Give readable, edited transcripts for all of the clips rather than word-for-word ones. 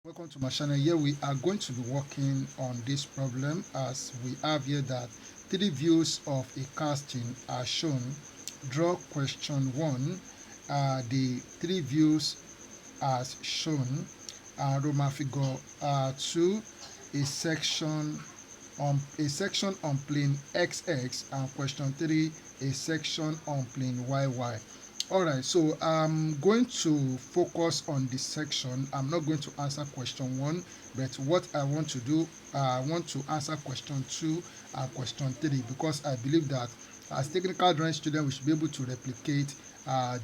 Welcome to my channel. Here we are going to be working on this problem as we have here that three views of a casting are shown. Draw question 1. The three views as shown. Roman figure 2. A section on plane XX, and question 3, a section on plane YY. Alright, so I'm going to focus on this section. I'm not going to answer question 1, but what I want to do, I want to answer question 2 and question 3, because I believe that as technical drawing students we should be able to replicate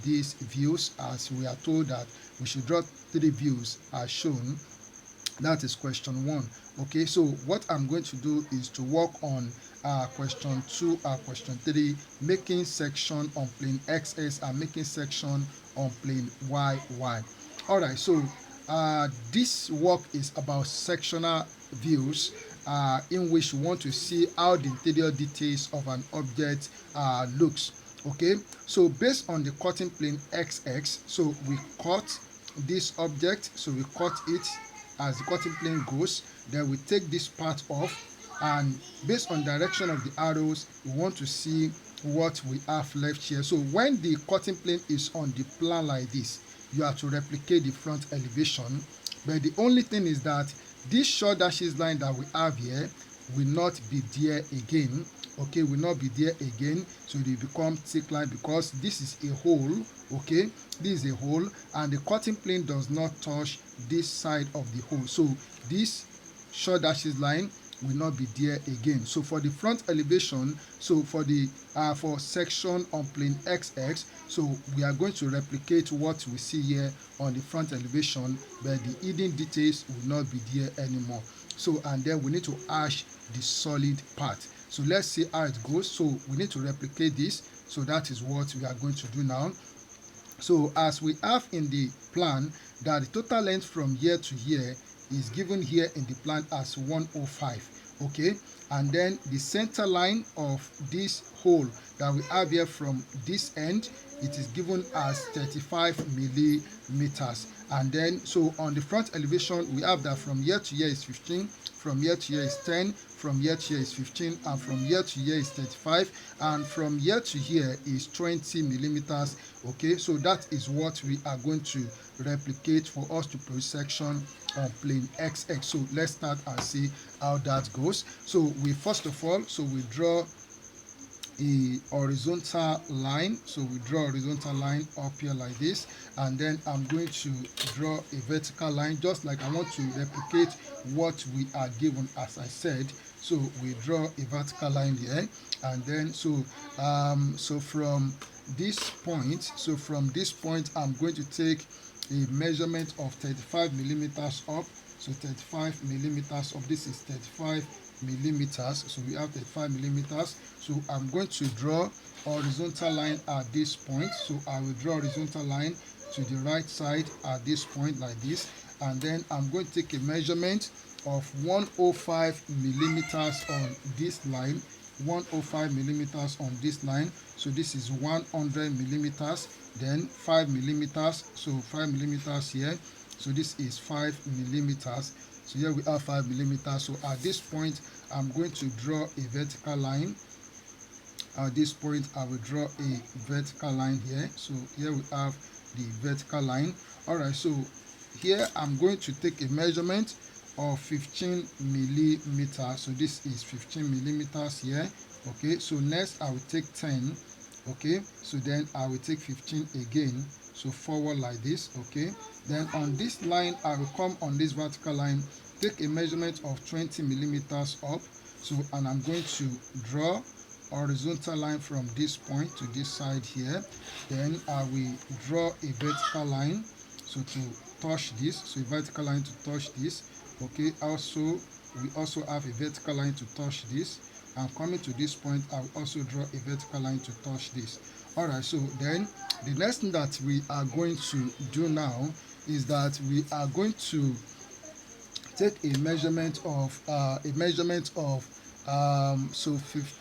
these views, as we are told that we should draw three views as shown. That is question 1. Okay, so what I'm going to do is to work on question 2 and question 3, making section on plane XS and making section on plane YY. Alright, so this work is about sectional views, in which we want to see how the interior details of an object looks. Okay, so based on the cutting plane XX, so we cut this object, so we cut it as the cutting plane goes. Then we take this part off, and based on direction of the arrows we want to see what we have left here. So when the cutting plane is on the plan like this, you have to replicate the front elevation, but the only thing is that this short dashes line that we have here will not be there again. Okay, will not be there again, so they become thick line because this is a hole. Okay, this is a hole, and the cutting plane does not touch this side of the hole, so this short dashes line will not be there again. So for the front elevation, so for the for section on plane XX, so we are going to replicate what we see here on the front elevation, but the hidden details will not be there anymore. So, and then we need to hash the solid part. So let's see how it goes. So we need to replicate this, so that is what we are going to do now. So as we have in the plan that the total length from here to here is given here in the plan as 105. Okay, and then the center line of this hole that we have here from this end, it is given as 35 millimeters. And then so on the front elevation we have that from here to here is 15, from here to here is 10, from here to here is 15, and from here to here is 35, and from here to here is 20 millimeters. Okay, so that is what we are going to replicate for us to produce section on plane XX. So let's start and see how that goes. So we first of all, so we draw a horizontal line. So we draw a horizontal line up here like this, and then I'm going to draw a vertical line, just like I want to replicate what we are given, as I said. So we draw a vertical line here, and then so from this point, I'm going to take a measurement of 35 millimeters up. So 35 millimeters up, this is 35 millimeters, so we have 35 millimeters. So I'm going to draw horizontal line at this point. So I will draw horizontal line to the right side at this point like this, and then I'm going to take a measurement of 105 millimeters on this line, 105 millimeters on this line. So this is 100 millimeters, then 5 millimeters, so 5 millimeters here, so this is 5 millimeters. So here we have 5 millimeters. So at this point I'm going to draw a vertical line. At this point I will draw a vertical line here. So here we have the vertical line. All right, so here I'm going to take a measurement of 15 millimeters. So this is 15 millimeters here. Okay, so next I will take 10. Okay, so then I will take 15 again, so forward like this. Okay, then on this line I will come on this vertical line, take a measurement of 20 millimeters up. So, and I'm going to draw horizontal line from this point to this side here. Then I will draw a vertical line, so to touch this, so a vertical line to touch this. Okay, also we also have a vertical line to touch this, and coming to this point I will also draw a vertical line to touch this. All right, so then the next thing that we are going to do now is that we are going to take a measurement of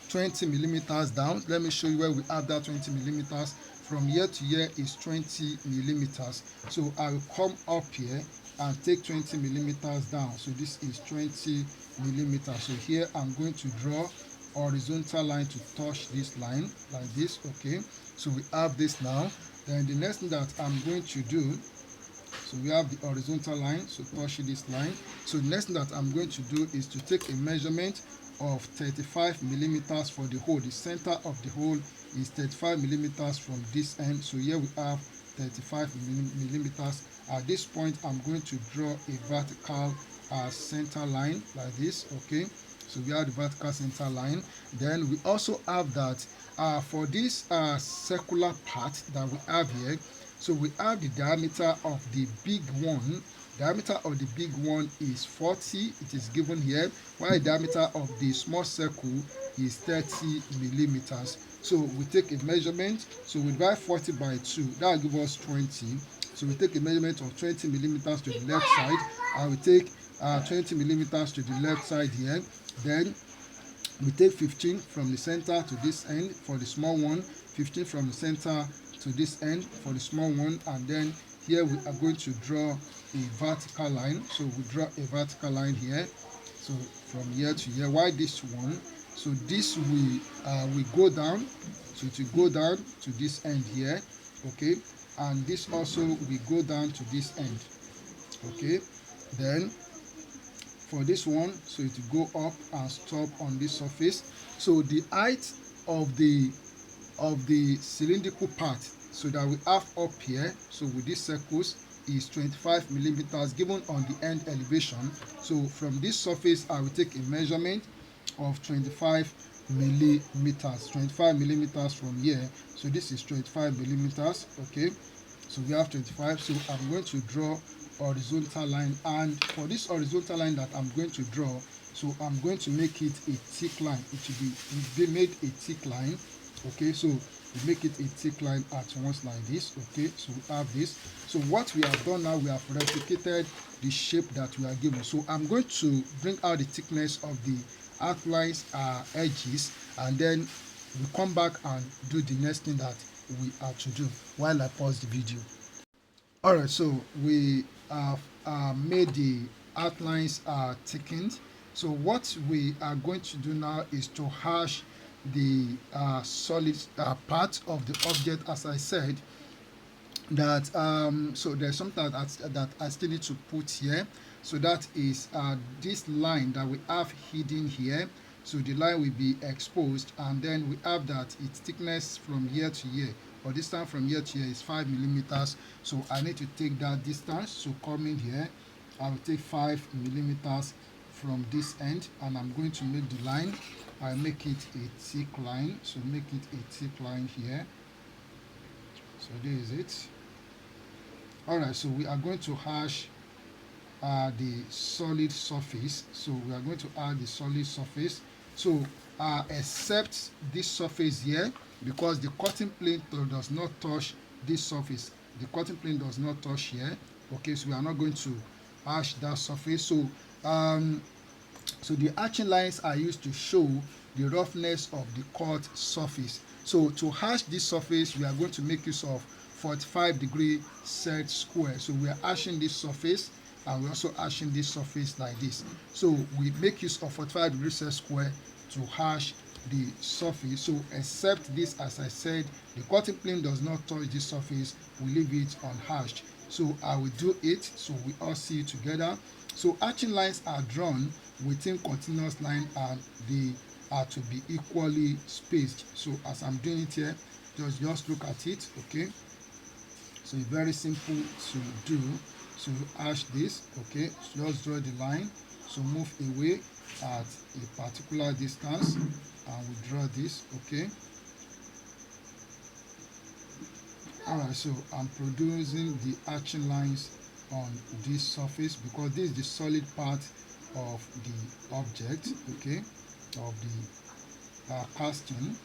20 millimeters down. Let me show you where we have that 20 millimeters. From here to here is 20 millimeters. So I will come up here and take 20 millimeters down. So this is 20 millimeters. So here I'm going to draw horizontal line to touch this line like this. Okay, so we have this now. Then the next thing that I'm going to do, so we have the horizontal line, so touch this line. So the next thing that I'm going to do is to take a measurement of 35 millimeters for the hole. The center of the hole is 35 millimeters from this end. So here we have 35 millimeters. At this point, I'm going to draw a vertical center line like this. Okay, so we have the vertical center line. Then we also have that for this circular part that we have here, so we have the diameter of the big one. Diameter of the big one is 40, it is given here, while the diameter of the small circle is 30 millimeters. So we take a measurement, so we divide 40 by 2, that will give us 20. So we take a measurement of 20 millimeters to the left side, and we take 20 millimeters to the left side here. Then we take 15 from the center to this end for the small one, 15 from the center to this end for the small one, and then here we are going to draw a vertical line. So we draw a vertical line here, so from here to here. Why this one? So this we go down, so to go down to this end here. Okay, and this also we go down to this end. Okay, then for this one, so it will go up and stop on this surface. So the height of the cylindrical part, so that we have up here, so with these circles, is 25 millimeters given on the end elevation. So from this surface I will take a measurement of 25 millimeters, 25 millimeters from here. So this is 25 millimeters. Okay, so we have 25. So I'm going to draw horizontal line, and for this horizontal line that I'm going to draw, so I'm going to make it a thick line. It will be made a thick line. Okay, so we make it a thick line at once like this. Okay, so we have this. So what we have done now, we have replicated the shape that we are given. So I'm going to bring out the thickness of the outlines edges, and then we come back and do the next thing that we have to do while I pause the video. Alright, so we have made the outlines thickened. So what we are going to do now is to hash the solid part of the object. As I said, that so there's something that I still need to put here. So that is this line that we have hidden here. So the line will be exposed, and then we have that its thickness from here to here, or distance from here to here, is 5 millimeters. So I need to take that distance. So coming here, I will take 5 millimeters from this end, and I'm going to make the line. I make it a thick line. So make it a thick line here. So this is it. Alright, so we are going to hash the solid surface. So we are going to add the solid surface. So except this surface here, because the cutting plane does not touch this surface. The cutting plane does not touch here. Okay, so we are not going to hash that surface. So so the hatching lines are used to show the roughness of the cut surface. So to hash this surface, we are going to make use of 45-degree set square. So we are hashing this surface, and we're also hashing this surface like this. So we make use of 45-degree set square to hash the surface. So except this, as I said, the cutting plane does not touch this surface, we leave it unhashed. So I will do it so we all see it together. So hatching lines are drawn within continuous line, and they are to be equally spaced. So as I'm doing it here, just look at it. Okay, so it's very simple to do. So hash this. Okay, so just draw the line. So move away at a particular distance, and we draw this. Okay, alright, so I'm producing the hatching lines on this surface because this is the solid part of the object. Okay, of the casting.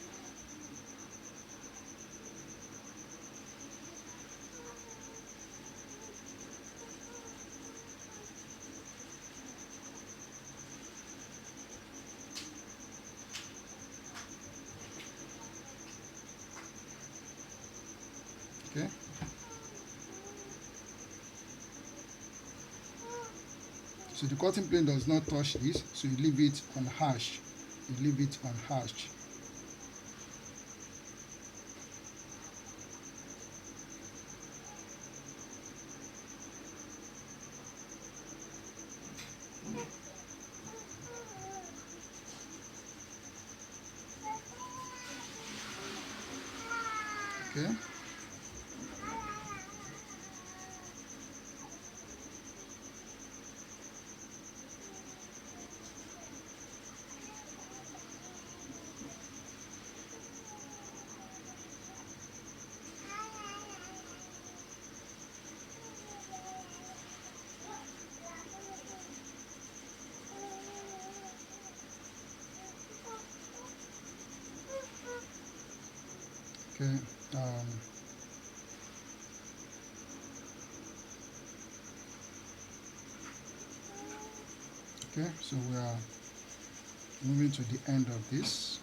Okay, So the cutting plane does not touch this, so you leave it unhashed. You leave it unhashed. Okay. Okay. Um, okay. So we are moving to the end of this.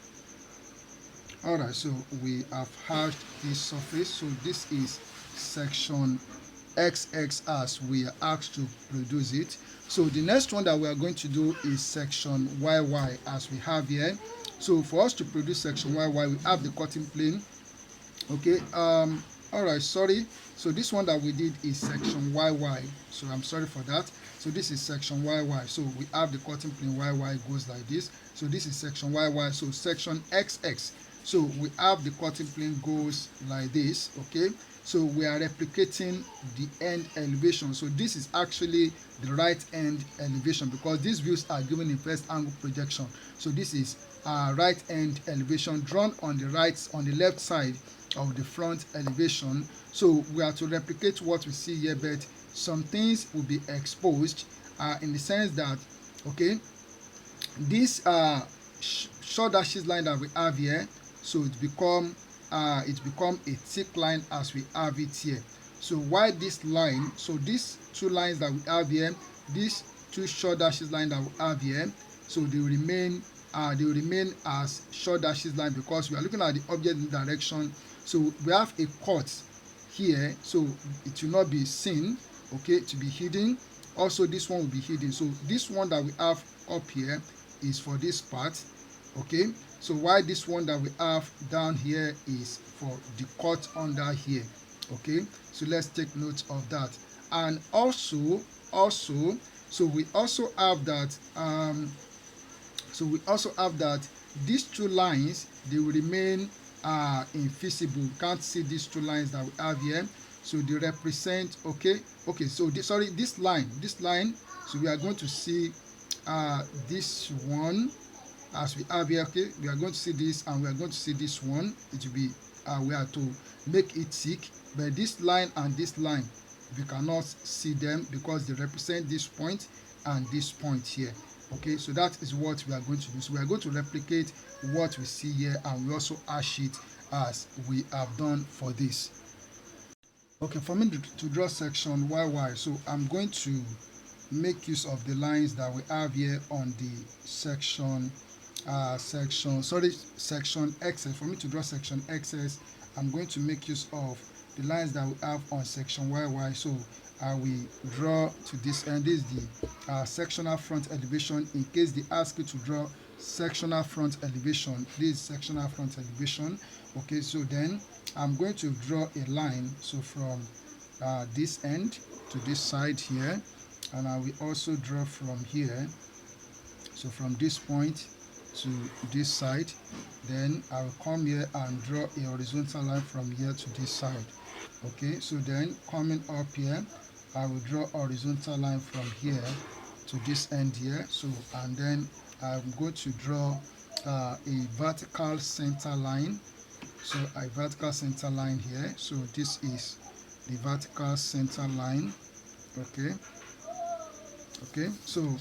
Alright, so we have hashed this surface. So this is section XX as we are asked to produce it. So the next one that we are going to do is section YY as we have here. So for us to produce section YY, we have the cutting plane. Okay, all right, sorry. So this one that we did is section YY. So I'm sorry for that. So this is section YY. So we have the cutting plane YY goes like this. So this is section YY. So section XX. So we have the cutting plane goes like this. Okay. So we are replicating the end elevation. So this is actually the right end elevation because these views are given in first angle projection. So this is right end elevation drawn on the left side of the front elevation. So we are to replicate what we see here, but some things will be exposed in the sense that, okay, this short dashes line that we have here, so it become a thick line as we have it here. So why this line? So these two lines that we have here, these two short dashes line that we have here, so they will remain as short dashes line because we are looking at the object in direction. So we have a cut here, so it will not be seen, okay, to be hidden. Also this one will be hidden. So this one that we have up here is for this part, okay. So why this one that we have down here is for the cut under here, okay. So let's take note of that. And also so we also have that these two lines, they will remain invisible. You can't see these two lines that we have here, so they represent, okay. So this line, so we are going to see this one as we have here, okay. We are going to see this and we are going to see this one. It will be we are to make it thick, but this line and this line, we cannot see them because they represent this point and this point here, okay. So that is what we are going to do. So we are going to replicate what we see here and we also hash it as we have done for this. Okay, for me to draw section YY, so I'm going to make use of the lines that we have here on the section section XS. For me to draw section XS, I'm going to make use of the lines that we have on section YY. So I will draw to this end. This is the sectional front elevation. In case they ask you to draw sectional front elevation, this is sectional front elevation. Okay, so then I'm going to draw a line, so from this end to this side here, and I will also draw from here, so from this point to this side. Then I will come here and draw a horizontal line from here to this side. Okay, so then coming up here, I will draw a horizontal line from here to this end here. So and then I'm going to draw a vertical center line. So a vertical center line here. So this is the vertical center line. Okay, so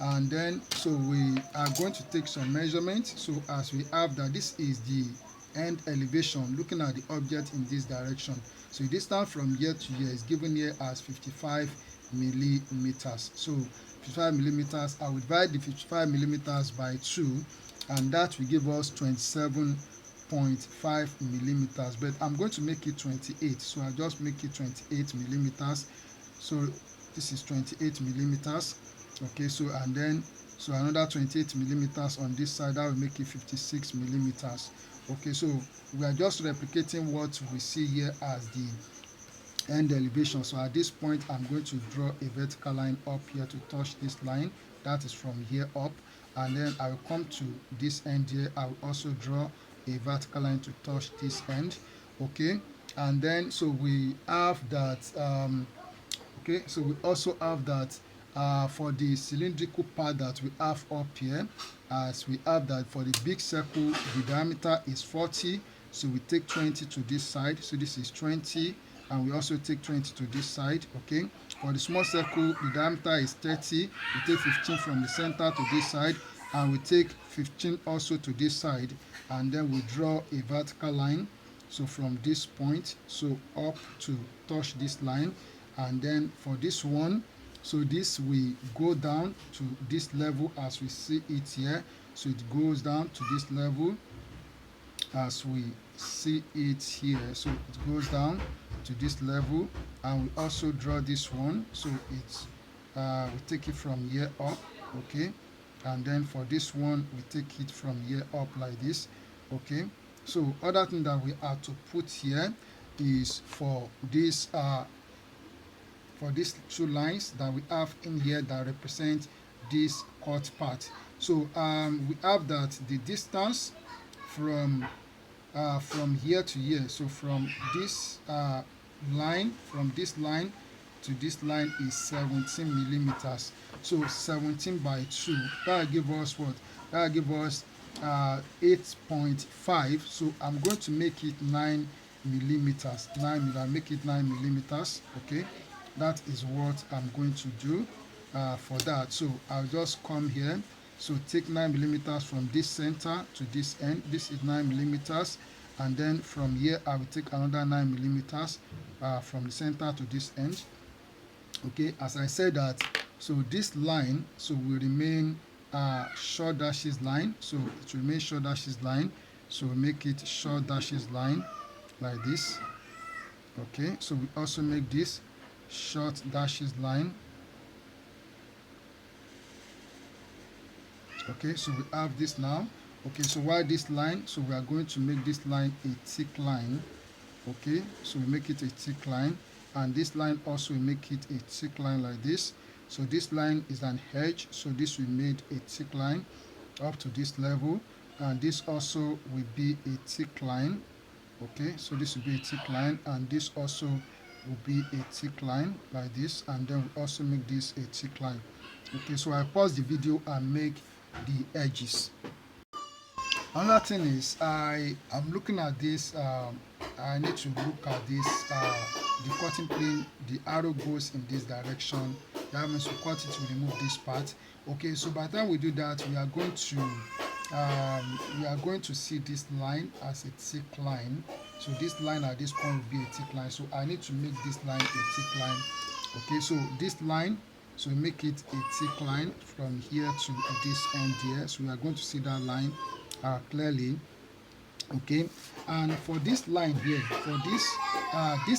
and then so we are going to take some measurements. So as we have that, this is the end elevation looking at the object in this direction. So the distance from here to here is given here as 55 millimeters. So 55 millimeters, I will divide the 55 millimeters by 2, and that will give us 27.5 millimeters, but I'm going to make it 28, so I'll just make it 28 millimeters. So this is 28 millimeters. Okay, so and then so another 28 millimeters on this side, that will make it 56 millimeters. Okay, so we are just replicating what we see here as the end elevation. So at this point, I'm going to draw a vertical line up here to touch this line. That is from here up, and then I will come to this end here. I will also draw a vertical line to touch this end. Okay, and then so we have that okay, so we also have that for the cylindrical part that we have up here, as we have that for the big circle, the diameter is 40, so we take 20 to this side, so this is 20, and we also take 20 to this side. Okay, for the small circle, the diameter is 30, we take 15 from the center to this side, and we take 15 also to this side, and then we draw a vertical line, so from this point so up to touch this line. And then for this one, so this we go down to this level as we see it here, so it goes down to this level as we see it here, so it goes down to this level. And we also draw this one, so it's we take it from here up. Okay, and then for this one we take it from here up like this. Okay, so other thing that we are to put here is for these two lines that we have in here that represent this cut part. So we have that the distance from here to here, so from this line, from this line to this line is 17 millimeters. So 17 by 2, that will give us what? That will give us 8.5. So I'm going to make it 9 millimeters. Make it 9 millimeters. Okay, that is what I'm going to do for that. So I'll just come here, so take 9 millimeters from this center to this end. This is 9 millimeters, and then from here I will take another 9 millimeters from the center to this end. Okay, as I said that, so this line so will remain short dashes line, so it will remain short dashes line, so we make it short dashes line like this. Okay, so we also make this short dashes line. Okay, so we have this now. Okay, so why this line? So we are going to make this line a thick line. Okay, so we make it a thick line, and this line also we make it a thick line like this. So this line is an edge, so this we made a thick line up to this level, and this also will be a thick line. Okay, so this will be a thick line, and this also will be a thick line like this, and then we also make this a thick line. Okay, so I pause the video and make the edges. Another thing is I'm looking at this. I need to look at this. The cutting plane, the arrow goes in this direction. That means we cut it to remove this part. Okay, so by the time we do that, we are going to see this line as a thick line. So this line at this point will be a thick line. So I need to make this line a thick line. Okay, so this line, so we make it a thick line from here to this end here. So we are going to see that line clearly. Okay, and for this line here, for this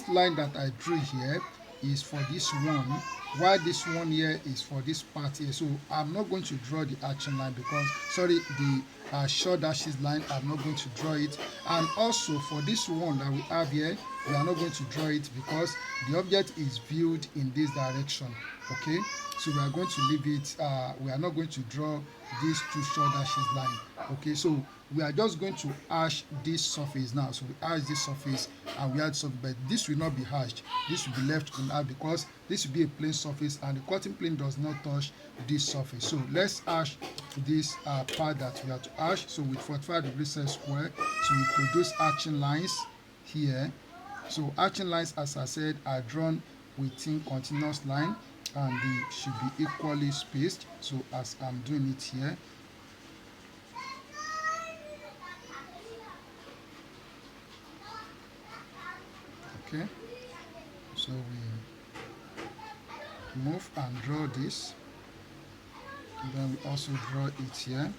line that I drew here is for this one, while this one here is for this part here. So I'm not going to draw the action line because, sorry, the short dashes line, I'm not going to draw it. And also for this one that we have here, we are not going to draw it because the object is viewed in this direction. Okay, so we are going to leave it, we are not going to draw these two short dashes line. Okay, so we are just going to hash this surface now. So we hash this surface and we add surface, but this will not be hashed. This will be left unhashed because this will be a plain surface and the cutting plane does not touch this surface. So let's hash this part that we have to hash. So with 45 degrees set square, so we produce hatching lines here. So hatching lines, as I said, are drawn within continuous line and they should be equally spaced. So as I'm doing it here, okay, so we move and draw this, and then we also draw it here.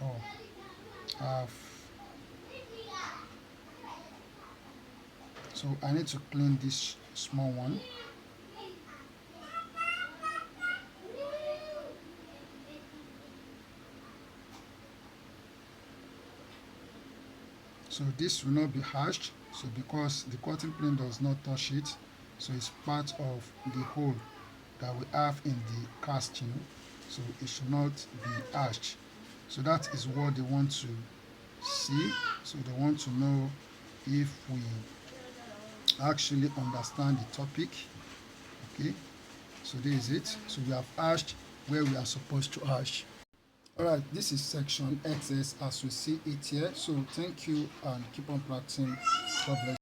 Oh, I've so I need to clean this small one. So this will not be hashed, so because the cutting plane does not touch it, so it's part of the hole that we have in the casting, so it should not be hashed. So that is what they want to see. So they want to know if we actually understand the topic. Okay, so this is it. So we have hashed where we are supposed to hash. All right, this is section XS as we see it here. So thank you and keep on practicing. God bless.